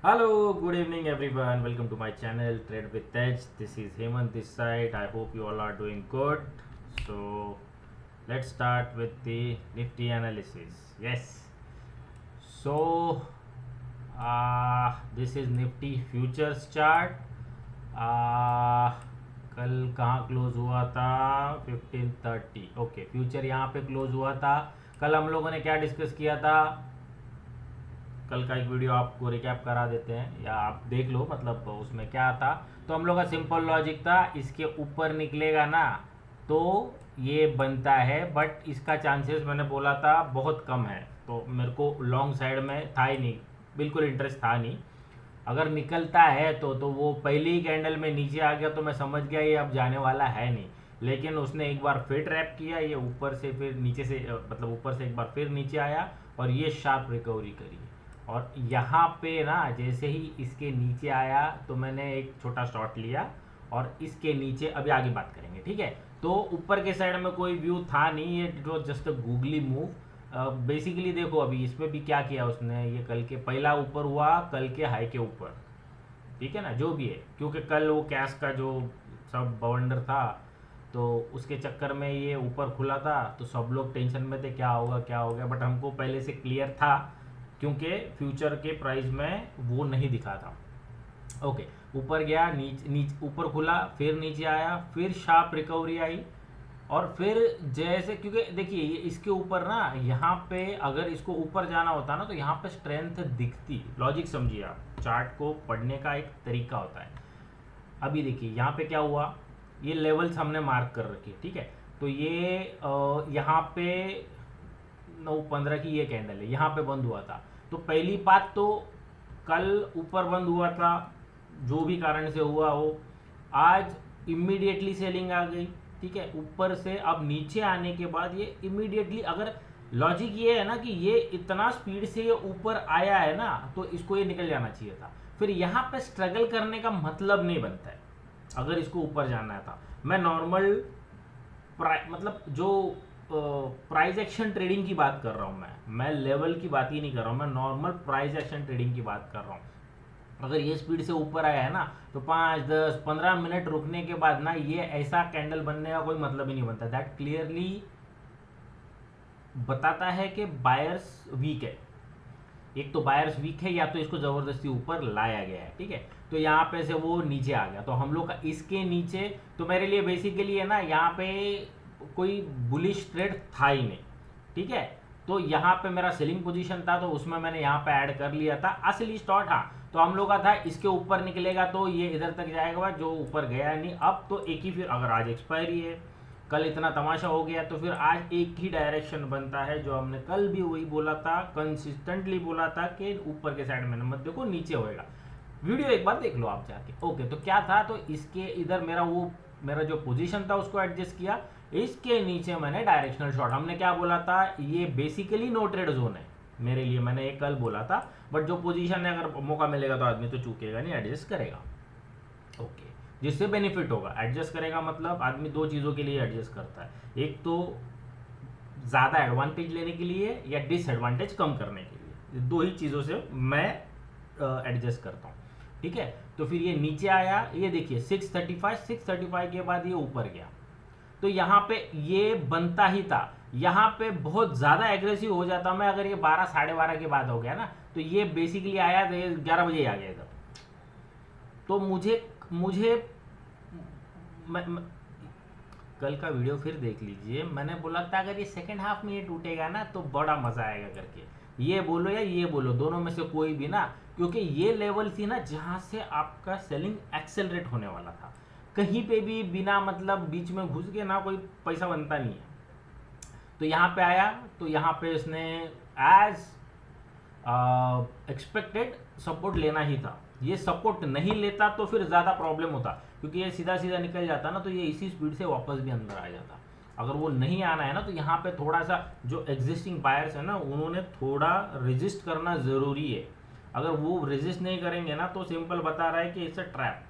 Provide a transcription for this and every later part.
Hello, good evening everyone. Welcome to my channel Trade with Tej. This is Hemant this side. I hope you all are doing good. So, let's start with the Nifty analysis. Yes. So, this is Nifty futures chart. uh, कल कहाँ close हुआ था? 15:30. Okay, future यहाँ पे close हुआ था. कल हम लोगों ने क्या डिस्कस किया था? कल का एक वीडियो आपको रिकैप करा देते हैं या आप देख लो, मतलब उसमें क्या था. तो हम लोग का सिंपल लॉजिक था, इसके ऊपर निकलेगा ना तो ये बनता है, बट इसका चांसेस मैंने बोला था बहुत कम है. तो मेरे को लॉन्ग साइड में था ही नहीं, बिल्कुल इंटरेस्ट था नहीं. अगर निकलता है तो वो पहली ही कैंडल में नीचे आ गया तो मैं समझ गया ये अब जाने वाला है नहीं. लेकिन उसने एक बार फिर ट्रैप किया, ये ऊपर से फिर नीचे से, मतलब ऊपर से एक बार फिर नीचे आया और ये शार्प रिकवरी करी. और यहाँ पे ना जैसे ही इसके नीचे आया तो मैंने एक छोटा शॉट लिया, और इसके नीचे अभी आगे बात करेंगे, ठीक है. तो ऊपर के साइड में कोई व्यू था नहीं, ये it was just a googly move. Basically देखो अभी इसमें भी क्या किया उसने, ये कल के पहला ऊपर हुआ, कल के हाई के ऊपर, ठीक है ना, जो भी है. क्योंकि कल वो कैश का जो सब बवंडर था तो उसके चक्कर में ये ऊपर खुला था, तो सब लोग टेंशन में थे क्या होगा क्या हो गया. बट हमको पहले से क्लियर था क्योंकि फ्यूचर के प्राइस में वो नहीं दिखा था. ओके, ऊपर गया, नीचे ऊपर खुला, फिर नीचे आया, फिर शार्प रिकवरी आई. और फिर जैसे, क्योंकि देखिए ये इसके ऊपर ना, यहाँ पे अगर इसको ऊपर जाना होता ना तो यहाँ पे स्ट्रेंथ दिखती. लॉजिक समझिए आप, चार्ट को पढ़ने का एक तरीका होता है. अभी देखिए यहाँ पे क्या हुआ, ये लेवल्स हमने मार्क कर रखी है, ठीक है. तो ये यहाँ पे 9:15 की ये कैंडल है, यहाँ पे बंद हुआ था. तो पहली बात तो कल ऊपर बंद हुआ था, जो भी कारण से हुआ हो, आज इमीडिएटली सेलिंग आ गई, ठीक है. ऊपर से अब नीचे आने के बाद ये इमीडिएटली, अगर लॉजिक ये है ना कि ये इतना स्पीड से ये ऊपर आया है ना तो इसको ये निकल जाना चाहिए था. फिर यहाँ पे स्ट्रगल करने का मतलब नहीं बनता है अगर इसको ऊपर जाना था. मैं नॉर्मल मतलब जो प्राइस एक्शन ट्रेडिंग की बात कर रहा हूँ, मैं लेवल की बात ही नहीं कर रहा हूँ, मैं नॉर्मल प्राइस एक्शन ट्रेडिंग की बात कर रहा हूँ. अगर ये स्पीड से ऊपर आया है ना तो 5 10 15 मिनट रुकने के बाद ना ये ऐसा कैंडल बनने का कोई मतलब ही नहीं बनता. दैट क्लियरली बताता है कि बायर्स वीक है. एक तो बायर्स वीक है, या तो इसको ज़बरदस्ती ऊपर लाया गया है, ठीक है. तो यहाँ पे से वो नीचे आ गया, तो हम लोग का इसके नीचे, तो मेरे लिए बेसिकली है ना यहाँ पे कोई बुलिश ट्रेड था ही नहीं, ठीक है. तो यहाँ पे मेरा सेलिंग पोजीशन था तो उसमें मैंने यहाँ पे ऐड कर लिया था असली स्टॉट. हाँ, तो हम लोग का था इसके ऊपर निकलेगा तो ये इधर तक जाएगा, जो ऊपर गया नहीं. अब तो एक ही, फिर अगर आज एक्सपायरी है, कल इतना तमाशा हो गया, तो फिर आज एक ही डायरेक्शन बनता है, जो हमने कल भी वही बोला था, कंसिस्टेंटली बोला था कि ऊपर के साइड में मत देखो, नीचे होएगा. वीडियो एक बार देख लो आप जाके. ओके, तो क्या था, तो इसके इधर मेरा जो पोजीशन था उसको एडजस्ट किया. इसके नीचे मैंने डायरेक्शनल शॉट, हमने क्या बोला था, ये बेसिकली नो ट्रेड जोन है मेरे लिए, मैंने ये कल बोला था. बट जो पोजीशन है, अगर मौका मिलेगा तो आदमी तो चूकेगा नहीं, एडजस्ट करेगा. ओके, जिससे बेनिफिट होगा. एडजस्ट करेगा मतलब आदमी दो चीज़ों के लिए एडजस्ट करता है, एक तो ज़्यादा एडवांटेज लेने के लिए या डिसएडवांटेज कम करने के लिए. दो ही चीज़ों से मैं एडजस्ट करता हूँ, ठीक है. तो फिर ये नीचे आया, ये देखिए 635 के बाद ये ऊपर गया, तो यहाँ पे ये बनता ही था. यहाँ पे बहुत ज़्यादा एग्रेसिव हो जाता मैं अगर ये 12 12:30 के बाद हो गया ना, तो ये बेसिकली आया तो ये 11 बजे आ गया इधर. तो मुझे मुझे मैं कल का वीडियो फिर देख लीजिए, मैंने बोला था अगर ये सेकंड हाफ में ये टूटेगा ना तो बड़ा मज़ा आएगा करके. ये बोलो या ये बोलो, दोनों में से कोई भी ना, क्योंकि ये लेवल थी ना जहाँ से आपका सेलिंग एक्सेलरेट होने वाला था. कहीं पे भी बिना मतलब बीच में घुस के ना कोई पैसा बनता नहीं है. तो यहाँ पे आया, तो यहाँ पे इसने एज एक्सपेक्टेड सपोर्ट लेना ही था. ये सपोर्ट नहीं लेता तो फिर ज़्यादा प्रॉब्लम होता, क्योंकि ये सीधा सीधा निकल जाता ना तो ये इसी स्पीड से वापस भी अंदर आ जाता. अगर वो नहीं आना है ना तो यहाँ पे थोड़ा सा जो एग्जिस्टिंग बायर्स है ना उन्होंने थोड़ा रेजिस्ट करना ज़रूरी है. अगर वो रेजिस्ट नहीं करेंगे ना तो सिंपल बता रहा है कि इट्स अ ट्रैप.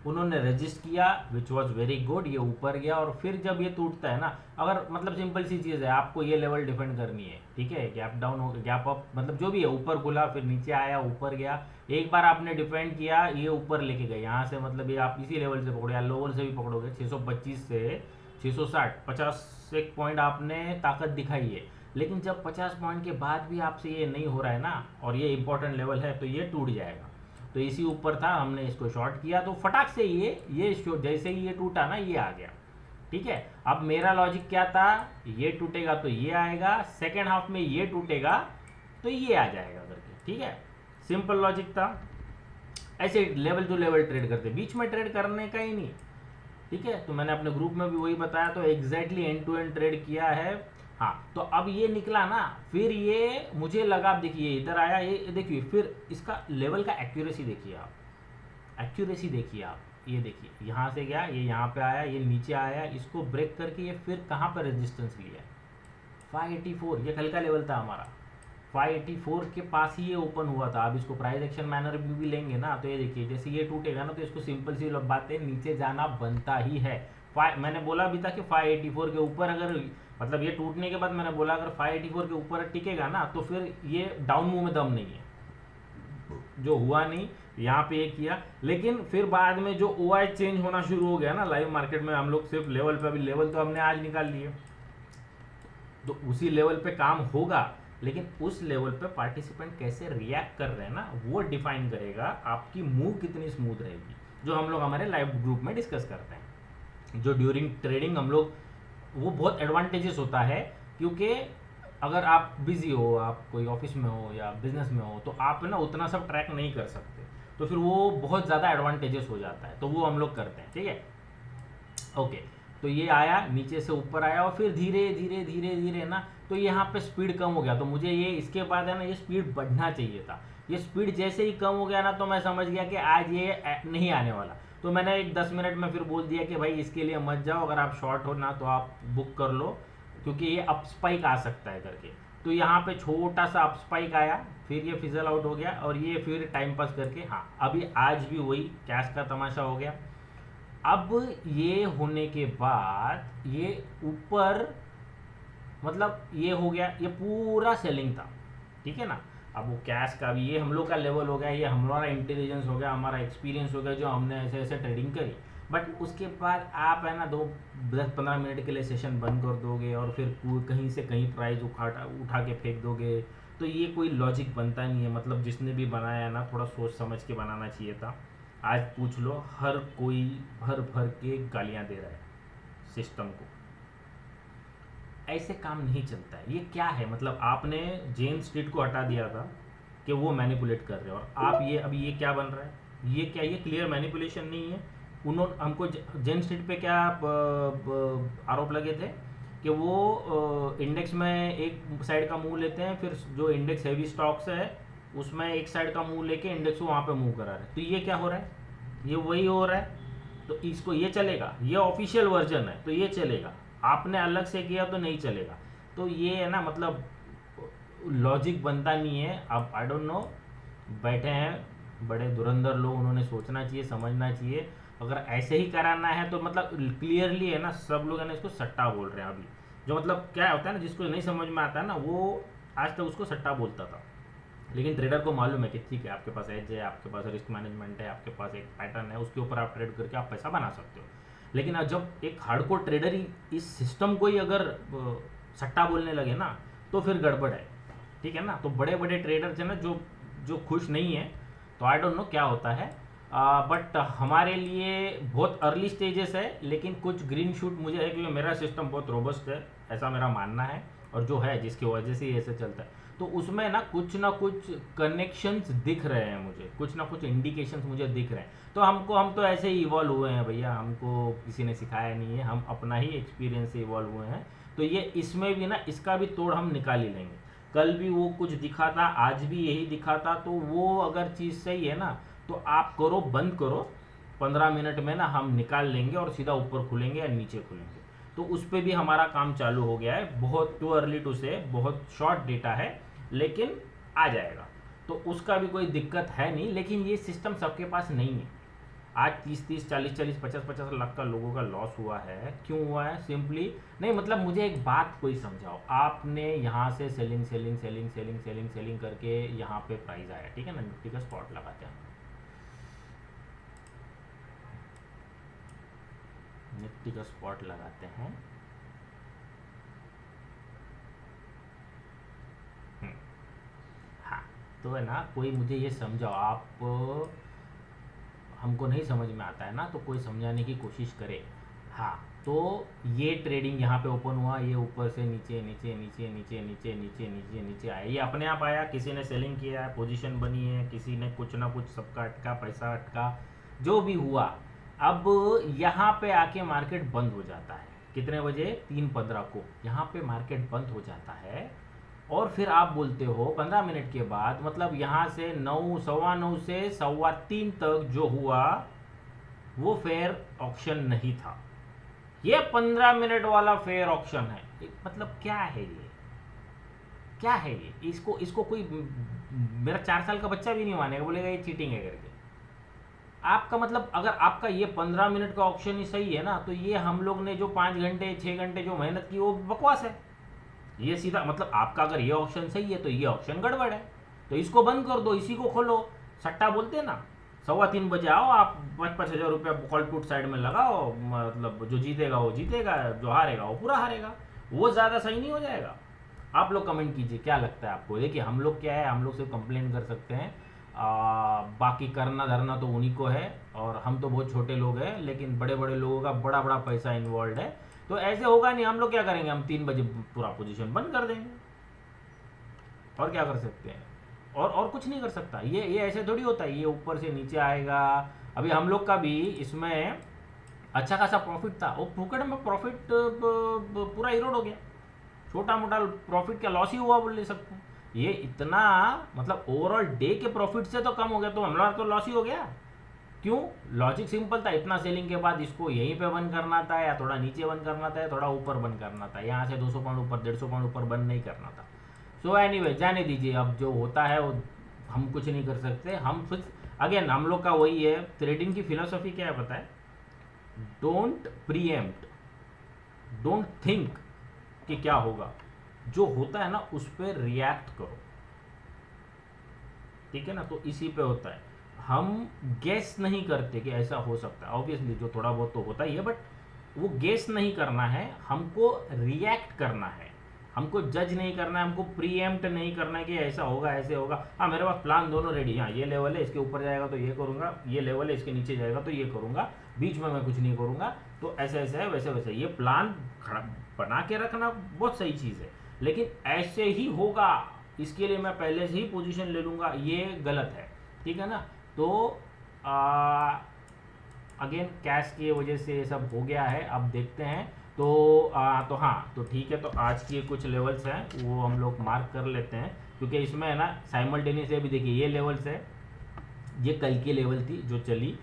उन्होंने रजिस्ट किया विच वॉज वेरी गुड, ये ऊपर गया। और फिर जब ये टूटता है ना, अगर मतलब सिंपल सी चीज़ है, आपको ये लेवल डिफेंड करनी है, ठीक है, गैप डाउन हो गैप अप, मतलब जो भी है, ऊपर खुला फिर नीचे आया ऊपर गया, एक बार आपने डिफेंड किया, ये ऊपर लेके गए यहाँ से, मतलब ये आप इसी लेवल से पकड़ो या लोअर से भी पकड़ोगे, 625 से 660, 50 एक पॉइंट आपने ताकत दिखाई है। लेकिन जब 50 पॉइंट के बाद भी आपसे ये नहीं हो रहा है ना, और ये इंपॉर्टेंट लेवल है, तो ये टूट जाएगा। तो इसी ऊपर था, हमने इसको शॉर्ट किया, तो फटाक से ये जैसे ही ये टूटा ना, ये आ गया, ठीक है। अब मेरा लॉजिक क्या था, ये टूटेगा तो ये आएगा, सेकेंड हाफ में ये टूटेगा तो ये आ जाएगा करके, ठीक है। सिंपल लॉजिक था। ऐसे लेवल टू लेवल ट्रेड करते, बीच में ट्रेड करने का ही नहीं, ठीक है। तो मैंने अपने ग्रुप में भी वही बताया, तो exactly end to end trade किया है। हाँ, तो अब ये निकला ना, फिर ये मुझे लगा, आप देखिए इधर आया, ये देखिए, फिर इसका लेवल का एक्यूरेसी देखिए आप, एक्यूरेसी देखिए आप, ये देखिए यहाँ से गया, ये यहाँ पे आया, ये नीचे आया, इसको ब्रेक करके ये फिर कहाँ पर रेजिस्टेंस लिया, 584, ये कल का लेवल था हमारा, 584 के पास ही ये ओपन हुआ था। अब इसको प्राइस एक्शन मैनर भी लेंगे ना, तो ये देखिए जैसे ये टूटेगा ना, तो इसको सिंपल सी बात है, नीचे जाना बनता ही है। मैंने बोला भी था कि 584 के ऊपर अगर, मतलब ये टूटने के बाद मैंने बोला अगर 584 के ऊपर टिकेगा ना, तो फिर ये डाउन मूव में दम नहीं है, जो हुआ नहीं, यहाँ पे ये किया। लेकिन फिर बाद में जो OI चेंज होना शुरू हो गया ना लाइव मार्केट में, हम लोग सिर्फ लेवल पे, अभी लेवल तो हमने आज निकाल लिए, तो उसी लेवल पे काम होगा, लेकिन उस लेवल पे पार्टिसिपेंट कैसे रिएक्ट कर रहे हैं ना, वो डिफाइन करेगा आपकी मूव कितनी स्मूथ रहेगी, जो हम लोग हमारे लाइव ग्रुप में डिस्कस करते हैं। जो ड्यूरिंग ट्रेडिंग हम लोग, वो बहुत एडवांटेजेस होता है, क्योंकि अगर आप बिजी हो, आप कोई ऑफिस में हो या बिजनेस में हो, तो आप ना उतना सब ट्रैक नहीं कर सकते, तो फिर वो बहुत ज़्यादा एडवांटेजेस हो जाता है, तो वो हम लोग करते हैं, ठीक है। ओके, तो ये आया, नीचे से ऊपर आया, और फिर धीरे धीरे धीरे धीरे ना, तो यहाँ पे स्पीड कम हो गया, तो मुझे ये इसके बाद है ना, ये स्पीड बढ़ना चाहिए था। ये स्पीड जैसे ही कम हो गया ना, तो मैं समझ गया कि आज ये नहीं आने वाला, तो मैंने एक 10 मिनट में फिर बोल दिया कि भाई इसके लिए मत जाओ, अगर आप शॉर्ट हो ना तो आप बुक कर लो, क्योंकि ये अप स्पाइक आ सकता है करके। तो यहाँ पे छोटा सा अप स्पाइक आया, फिर ये फिजल आउट हो गया, और ये फिर टाइम पास करके, हाँ अभी आज भी वही कैश का तमाशा हो गया। अब ये होने के बाद ये ऊपर, मतलब ये हो गया, ये पूरा सेलिंग था, ठीक है ना। अब वो कैश का भी, ये हम लोग का लेवल हो गया, ये हमारा इंटेलिजेंस हो गया, हमारा एक्सपीरियंस हो गया, जो हमने ऐसे ऐसे ट्रेडिंग करी। बट उसके बाद आप है ना 10-15 मिनट के लिए सेशन बंद कर दोगे, और फिर कहीं से कहीं प्राइस उठा के फेंक दोगे, तो ये कोई लॉजिक बनता नहीं है। मतलब जिसने भी बनाया ना, थोड़ा सोच समझ के बनाना चाहिए था। आज पूछ लो, हर कोई भर भर के गालियां दे रहा है सिस्टम को, ऐसे काम नहीं चलता है। ये क्या है, मतलब आपने जेन स्ट्रीट को हटा दिया था कि वो मैनिपुलेट कर रहे हो, और आप ये अभी ये क्या बन रहा है, ये क्या, ये क्लियर मैनिपुलेशन नहीं है। उन्होंने हमको जेन स्ट्रीट पे क्या आरोप लगे थे कि वो इंडेक्स में एक साइड का मूव लेते हैं, फिर जो इंडेक्स हैवी स्टॉक्स है उसमें एक साइड का मूव लेके इंडेक्स को वहाँ पे मूव करा रहे हैं। तो ये क्या हो रहा है, ये वही हो रहा है। तो इसको ये चलेगा, ये ऑफिशियल वर्जन है तो ये चलेगा, आपने अलग से किया तो नहीं चलेगा। तो ये है ना, मतलब लॉजिक बनता नहीं है। अब आई डोंट नो, बैठे हैं बड़े धुरंधर लोग, उन्होंने सोचना चाहिए, समझना चाहिए। अगर ऐसे ही कराना है तो मतलब क्लियरली है ना, सब लोग है ना इसको सट्टा बोल रहे हैं अभी। जो मतलब क्या होता है ना, जिसको नहीं समझ में आता है ना, वो आज तक उसको सट्टा बोलता था। लेकिन ट्रेडर को मालूम है कि ठीक है, आपके पास एज है, आपके पास रिस्क मैनेजमेंट है, आपके पास एक पैटर्न है, उसके ऊपर आप ट्रेड करके आप पैसा बना सकते हो। लेकिन अब जब एक हार्डकोर ट्रेडर ही इस सिस्टम को ही अगर सट्टा बोलने लगे ना, तो फिर गड़बड़ है, ठीक है ना। तो बड़े बड़े ट्रेडर्स हैं ना जो खुश नहीं है, तो आई डोंट नो क्या होता है। बट हमारे लिए बहुत अर्ली स्टेजेस है, लेकिन कुछ ग्रीन शूट मुझे है, क्योंकि मेरा सिस्टम बहुत रोबस्ट है, ऐसा मेरा मानना है, और जो है जिसकी वजह से ऐसे चलता है। तो उसमें ना कुछ कनेक्शंस दिख रहे हैं मुझे, कुछ ना कुछ इंडिकेशंस मुझे दिख रहे हैं। तो हम तो ऐसे ही इवॉल्व हुए हैं भैया, हमको किसी ने सिखाया नहीं है, हम अपना ही एक्सपीरियंस से इवॉल्व हुए हैं। तो ये इसमें भी ना, इसका भी तोड़ हम निकाल ही लेंगे। कल भी वो कुछ दिखा था, आज भी यही दिखा था, तो वो अगर चीज़ सही है ना, तो आप करो, बंद करो, 15 मिनट में ना हम निकाल लेंगे और सीधा ऊपर खुलेंगे या नीचे खुलेंगे। तो उस पर भी हमारा काम चालू हो गया है। बहुत टू अर्ली टू से, बहुत शॉर्ट डेटा है, लेकिन आ जाएगा, तो उसका भी कोई दिक्कत है नहीं। लेकिन ये सिस्टम सबके पास नहीं है, आज 30-30, 40-40, 50-50 लाख का लोगों का लॉस हुआ है। क्यों हुआ है? सिंपली नहीं, मतलब मुझे एक बात कोई समझाओ, आपने यहाँ से selling selling selling selling selling selling करके यहाँ पे प्राइस आया, ठीक है ना, निफ्टी का स्पॉट लगाते हैं, निफ्टी का स्पॉट लगाते हैं। हाँ, तो है ना, कोई मुझे ये समझाओ, आप हमको नहीं समझ में आता है ना, तो कोई समझाने की कोशिश करे। हाँ, तो ये ट्रेडिंग यहाँ पे ओपन हुआ, ये ऊपर से नीचे नीचे नीचे नीचे नीचे नीचे नीचे नीचे आया, ये अपने आप आया, किसी ने सेलिंग किया है, पोजीशन बनी है, किसी ने कुछ ना कुछ, सबका अटका, पैसा अटका, जो भी हुआ। अब यहाँ पे आके मार्केट बंद हो जाता है, कितने बजे? 3:15 को यहाँ पे मार्केट बंद हो जाता है। और फिर आप बोलते हो 15 मिनट के बाद, मतलब यहाँ से 9, 9:15 से 3:15 तक जो हुआ वो फेयर ऑक्शन नहीं था, ये 15 मिनट वाला फेयर ऑक्शन है। मतलब क्या है ये, क्या है ये? इसको इसको कोई मेरा 4 साल का बच्चा भी नहीं मानेगा, बोलेगा ये चीटिंग है करके। आपका मतलब, अगर आपका ये 15 मिनट का ऑप्शन ही सही है ना, तो ये हम लोग ने जो 5 घंटे 6 घंटे जो मेहनत की वो बकवास है। ये सीधा मतलब, आपका अगर ये ऑप्शन सही है तो ये ऑप्शन गड़बड़ है, तो इसको बंद कर दो, इसी को खोलो। सट्टा बोलते हैं ना, 3:15 बजे आओ, आप 5,000 रुपया कॉल पुट साइड में लगाओ, मतलब जो जीतेगा वो जीतेगा, जो हारेगा वो पूरा हारेगा। वो ज़्यादा सही नहीं हो जाएगा? आप लोग कमेंट कीजिए, क्या लगता है आपको? देखिए, हम लोग क्या है, हम लोग सिर्फ कंप्लेन कर सकते हैं, बाकी करना धरना तो उन्हीं को है, और हम तो बहुत छोटे लोग हैं, लेकिन बड़े बड़े लोगों का बड़ा बड़ा पैसा इन्वॉल्व है, तो ऐसे होगा नहीं। हम लोग क्या करेंगे, हम 3 बजे पूरा पोजीशन बंद कर देंगे, और क्या कर सकते हैं? और कुछ नहीं कर सकता। ये ऐसे थोड़ी होता है, ये ऊपर से नीचे आएगा। अभी हम लोग का भी इसमें अच्छा खासा प्रॉफिट था, वो फुकड़ में प्रॉफिट पूरा इरोड हो गया। छोटा मोटा प्रॉफिट, क्या लॉस ही हुआ बोल सकते हैं। ये इतना, मतलब ओवरऑल डे के प्रॉफिट से तो कम हो गया, तो हमारा तो लॉस ही हो गया। क्यों? लॉजिक सिंपल था, इतना सेलिंग के बाद इसको यहीं पे बंद करना था, या थोड़ा नीचे बंद करना था, या थोड़ा ऊपर बंद करना था, यहाँ से 200 पॉइंट ऊपर, 150 पॉइंट ऊपर बंद नहीं करना था। सो एनीवे, जाने दीजिए, अब जो होता है वो हम कुछ नहीं कर सकते। हम फिर अगेन, हम लोग का वही है, ट्रेडिंग की फिलोसफी क्या है पता है? डोंट प्रीएम्प्ट, डोंट थिंक कि क्या होगा, जो होता है ना उस पर रिएक्ट करो, ठीक है ना। तो इसी पे होता है, हम गेस नहीं करते कि ऐसा हो सकता है। ऑब्वियसली जो थोड़ा बहुत तो होता ही है, बट वो गेस नहीं करना है, हमको रिएक्ट करना है, हमको जज नहीं करना है, हमको प्रीएम्प्ट नहीं करना है कि ऐसा होगा ऐसे होगा। हाँ, मेरे पास प्लान दोनों रेडी, हाँ ये लेवल है, इसके ऊपर जाएगा तो ये करूँगा, ये लेवल है, इसके नीचे जाएगा तो ये करूँगा, बीच में मैं कुछ नहीं करूँगा, तो ऐसे ऐसे है, वैसे वैसे। ये प्लान बना के रखना बहुत सही चीज़ है, लेकिन ऐसे ही होगा इसके लिए मैं पहले से ही पोजीशन ले लूँगा, ये गलत है, ठीक है ना। तो अगेन कैश की वजह से ये सब हो गया है। अब देखते हैं, तो हाँ, तो ठीक है, तो आज के कुछ लेवल्स हैं वो हम लोग मार्क कर लेते हैं, क्योंकि इसमें है ना साइमल्टेनियस अभी देखिए ये लेवल्स है, ये कल की लेवल थी जो चली,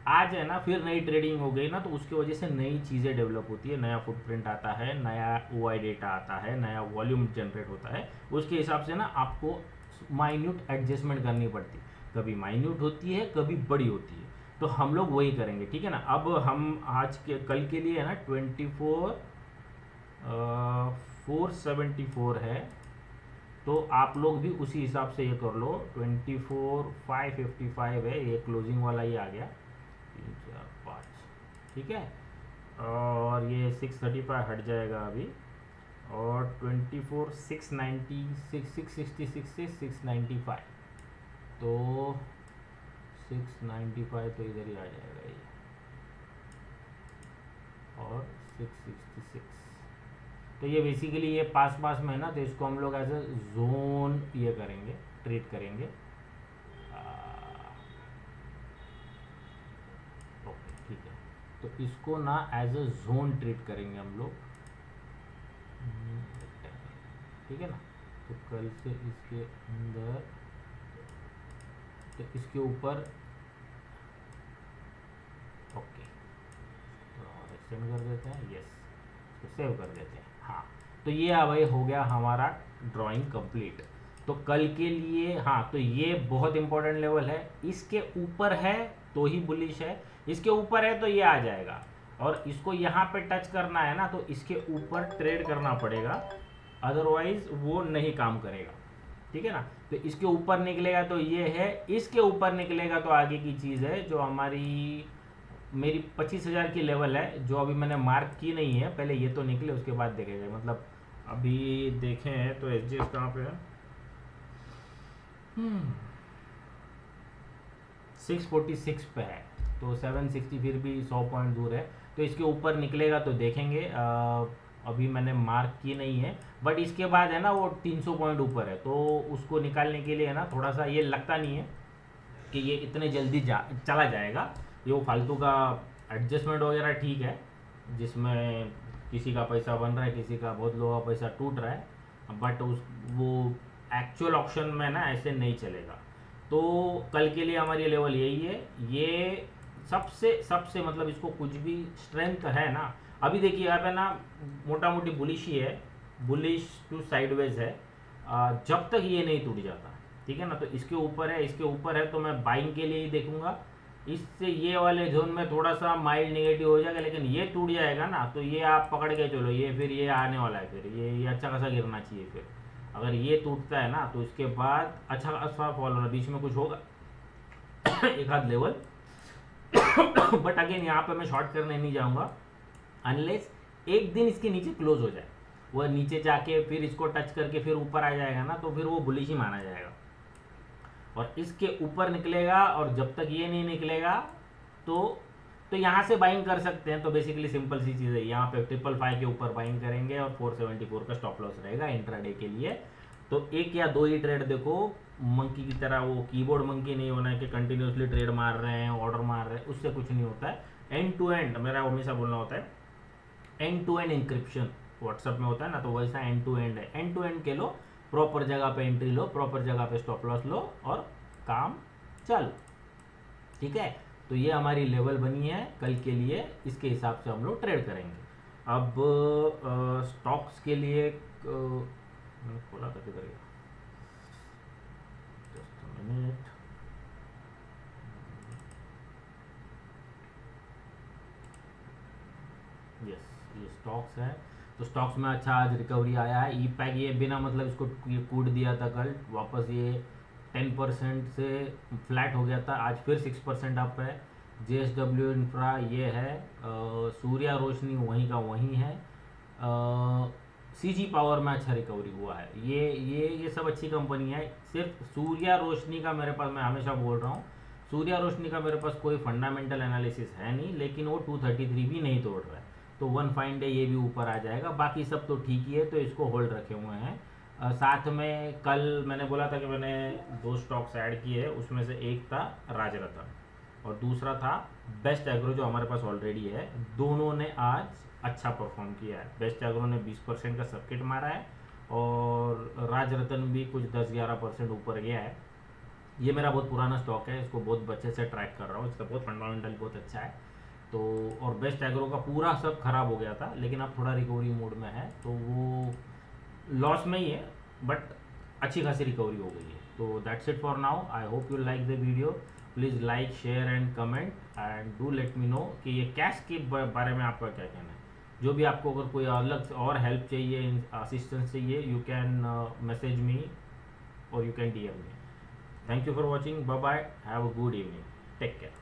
आज है ना फिर नई ट्रेडिंग हो गई ना, तो उसकी वजह से नई चीज़ें डेवलप होती है, नया फुटप्रिंट आता है, नया OI डेटा आता है, नया वॉल्यूम जनरेट होता है, उसके हिसाब से ना आपको माइन्यूट एडजस्टमेंट करनी पड़ती है, कभी माइन्यूट होती है, कभी बड़ी होती है, तो हम लोग वही करेंगे, ठीक है ना। अब हम आज के कल के लिए है ना 474 है, तो आप लोग भी उसी हिसाब से ये कर लो। 24,555 है, ये क्लोजिंग वाला ही आ गया, 3 4 5, ठीक है। और ये 635 हट जाएगा अभी, और 24,696 666 से 695, तो 695 तो इधर ही आ जाएगा ये, और 666, तो ये बेसिकली ये पास पास में है ना, तो इसको हम लोग एज ए जोन ये करेंगे, ट्रीट करेंगे। ओके, ठीक है, तो इसको ना एज ए जोन ट्रीट करेंगे हम लोग, ठीक है ना। तो कल से इसके अंदर, तो इसके ऊपर, ओके, थोड़ा और एक्सटेंड कर देते हैं, यस, इसको सेव कर देते हैं। हाँ, तो ये भाई हो गया हमारा ड्राइंग कंप्लीट। तो कल के लिए, हाँ, तो ये बहुत इंपॉर्टेंट लेवल है, इसके ऊपर है तो ही बुलिश है, इसके ऊपर है तो ये आ जाएगा, और इसको यहाँ पे टच करना है ना तो इसके ऊपर ट्रेड करना पड़ेगा, अदरवाइज वो नहीं काम करेगा, ठीक है ना। तो इसके ऊपर निकलेगा तो ये है, इसके ऊपर निकलेगा तो आगे की चीज़ है जो हमारी मेरी 25,000 की लेवल है, जो अभी मैंने मार्क की नहीं है, पहले ये तो निकले उसके बाद देखेंगे। मतलब अभी देखें तो एच कहाँ पे है, 646 पे है, तो 760 फिर भी 100 पॉइंट दूर है, तो इसके ऊपर निकलेगा तो देखेंगे। अभी मैंने मार्क की नहीं है, बट इसके बाद है ना वो 300 पॉइंट ऊपर है, तो उसको निकालने के लिए है ना थोड़ा सा ये लगता नहीं है कि ये इतने जल्दी चला जाएगा, ये वो फालतू का एडजस्टमेंट वगैरह ठीक है, जिसमें किसी का पैसा बन रहा है, किसी का बहुत लोगों का पैसा टूट रहा है, बट उस वो एक्चुअल ऑप्शन में ना ऐसे नहीं चलेगा। तो कल के लिए हमारी लेवल यही है, ये सबसे सबसे मतलब इसको कुछ भी स्ट्रेंथ है ना, अभी देखिए यहाँ पे ना मोटा मोटी बुलिश ही है, बुलिश टू साइडवेज है, जब तक ये नहीं टूट जाता, ठीक है ना। तो इसके ऊपर है, इसके ऊपर है, तो मैं बाइंग के लिए ही देखूंगा, इससे ये वाले जोन में थोड़ा सा माइल्ड नेगेटिव हो जाएगा, लेकिन ये टूट जाएगा ना तो ये आप पकड़ के चलो, ये फिर ये आने वाला है, फिर ये अच्छा खासा गिरना चाहिए, फिर अगर ये टूटता है ना तो इसके बाद अच्छा खासा फॉल होना, बीच में कुछ होगा एक आध लेवल बट अगेन यहाँ पे मैं शॉर्ट करने नहीं जाऊँगा अनलेस एक दिन इसके नीचे क्लोज हो जाए, वह नीचे जाके फिर इसको टच करके फिर ऊपर आ जाएगा ना तो फिर वो बुलिश ही माना जाएगा, और इसके ऊपर निकलेगा, और जब तक ये नहीं निकलेगा तो यहाँ से बाइंग कर सकते हैं। तो बेसिकली सिंपल सी चीज़ है, यहाँ पे 555 के ऊपर बाइंग करेंगे और 474 का स्टॉप लॉस रहेगा इंट्राडे के लिए। तो एक या दो ही ट्रेड देखो, मंकी की तरह वो कीबोर्ड मंकी नहीं होना है कि कंटिन्यूसली ट्रेड मार रहे हैं, ऑर्डर मार रहे हैं, उससे कुछ नहीं होता है। एंड टू एंड मेरा हमेशा बोलना होता है, end to end encryption WhatsApp में होता है ना, तो वैसा एंड टू एंड है, एंड टू एंड के लो, प्रॉपर जगह पे एंट्री लो, प्रॉपर जगह पे स्टॉप लॉस लो और काम चालू, ठीक है। तो ये हमारी लेवल बनी है कल के लिए, इसके हिसाब से हम लोग ट्रेड करेंगे। अब स्टॉक्स के लिए मैंने खोला था किधर गया, जस्ट मिनट, यस ये स्टॉक्स है। तो स्टॉक्स में अच्छा आज रिकवरी आया है, ई पैक ये बिना मतलब इसको कूट दिया था कल, वापस ये 10% से फ्लैट हो गया था, आज फिर 6% अप है। JSW इंफ्रा ये है, सूर्या रोशनी वहीं का वहीं है, CG पावर में अच्छा रिकवरी हुआ है, ये सब अच्छी कंपनी है। सिर्फ सूर्या रोशनी का मेरे पास, मैं हमेशा बोल रहा हूँ, सूर्या रोशनी का मेरे पास कोई फंडामेंटल एनालिसिस है नहीं, लेकिन वो 233 भी नहीं तोड़ रहा है, तो वन फाइन डे ये भी ऊपर आ जाएगा, बाकी सब तो ठीक ही है, तो इसको होल्ड रखे हुए हैं। साथ में कल मैंने बोला था कि मैंने 2 स्टॉक्स ऐड किए हैं, उसमें से एक था राजरत्न और दूसरा था बेस्ट एग्रो जो हमारे पास ऑलरेडी है, दोनों ने आज अच्छा परफॉर्म किया है। बेस्ट एग्रो ने 20% का सर्किट मारा है और राजरत्न भी कुछ 10-11% ऊपर गया है। ये मेरा बहुत पुराना स्टॉक है, इसको बहुत अच्छे से ट्रैक कर रहा हूँ, इसका बहुत फंडामेंटल बहुत अच्छा है। तो और बेस्ट एग्रो का पूरा सब खराब हो गया था, लेकिन अब थोड़ा रिकवरी मोड में है, तो वो लॉस में ही है बट अच्छी खासी रिकवरी हो गई है। तो that's it for now, I hope you like the video, please like share and comment and do let me know कि ये कैश के बारे में आपका क्या कहना है। जो भी आपको अगर कोई अलग और हेल्प चाहिए, असिस्टेंस चाहिए, यू कैन मैसेज मी और you can DM me. Thank you for watching, bye bye, have a good evening, take care.